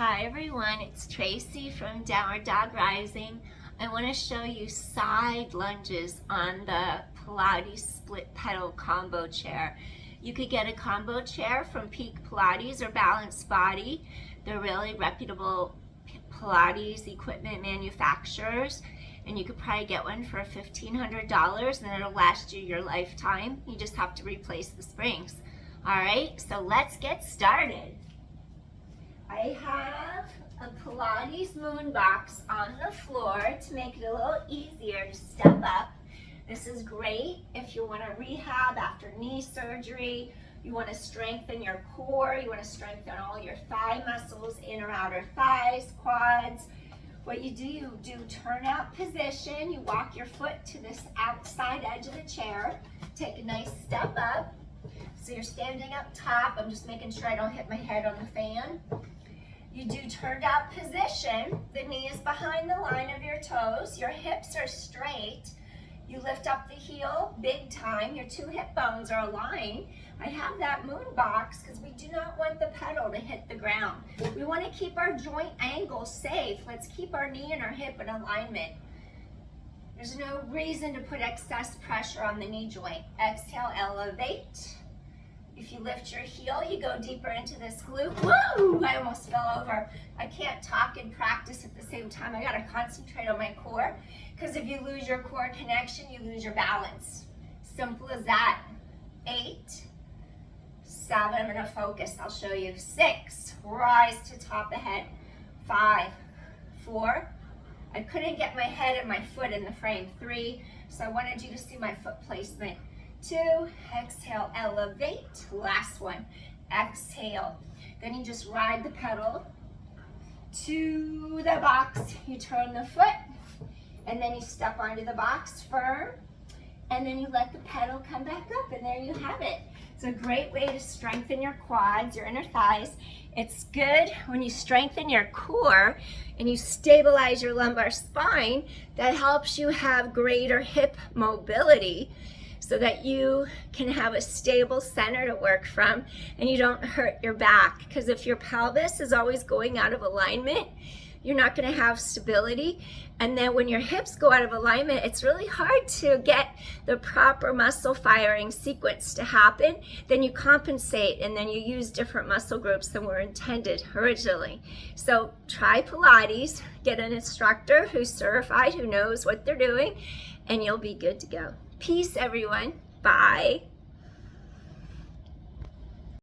Hi everyone, it's Tracy from Downward Dog Rising. I want to show you side lunges on the Pilates split pedal combo chair. You could get a combo chair from Peak Pilates or Balanced Body. They're really reputable Pilates equipment manufacturers, and you could probably get one for $1,500 and it'll last you your lifetime. You just have to replace the springs. Alright, so let's get started. I have a Pilates moon box on the floor to make it a little easier to step up. This is great if you want to rehab after knee surgery, you want to strengthen your core, you want to strengthen all your thigh muscles, inner outer thighs, quads. What you do turnout position, you walk your foot to this outside edge of the chair, take a nice step up. So you're standing up top, I'm just making sure I don't hit my head on the fan. You do turned out position, the knee is behind the line of your toes, your hips are straight, you lift up the heel big time, your two hip bones are aligned. I have that moon box because we do not want the pedal to hit the ground. We want to keep our joint angle safe. Let's keep our knee and our hip in alignment. There's no reason to put excess pressure on the knee joint. Exhale, elevate. If you lift your heel, you go deeper into this glute. Woo! I almost fell over. I can't talk and practice at the same time. I gotta concentrate on my core, because if you lose your core connection, you lose your balance. Simple as that. 8, 7, I'm gonna focus, I'll show you. 6, rise to top of head. 5, 4, I couldn't get my head and my foot in the frame. 3, so I wanted you to see my foot placement. 2, exhale, elevate. Last one, exhale. Then you just ride the pedal to the box. You turn the foot, and then you step onto the box firm, and then you let the pedal come back up, and there you have it. It's a great way to strengthen your quads, your inner thighs. It's good when you strengthen your core and you stabilize your lumbar spine. That helps you have greater hip mobility, so that you can have a stable center to work from and you don't hurt your back. Because if your pelvis is always going out of alignment, you're not going to have stability. And then when your hips go out of alignment, it's really hard to get the proper muscle firing sequence to happen. Then you compensate and then you use different muscle groups than were intended originally. So try Pilates, get an instructor who's certified, who knows what they're doing, and you'll be good to go. Peace, everyone. Bye.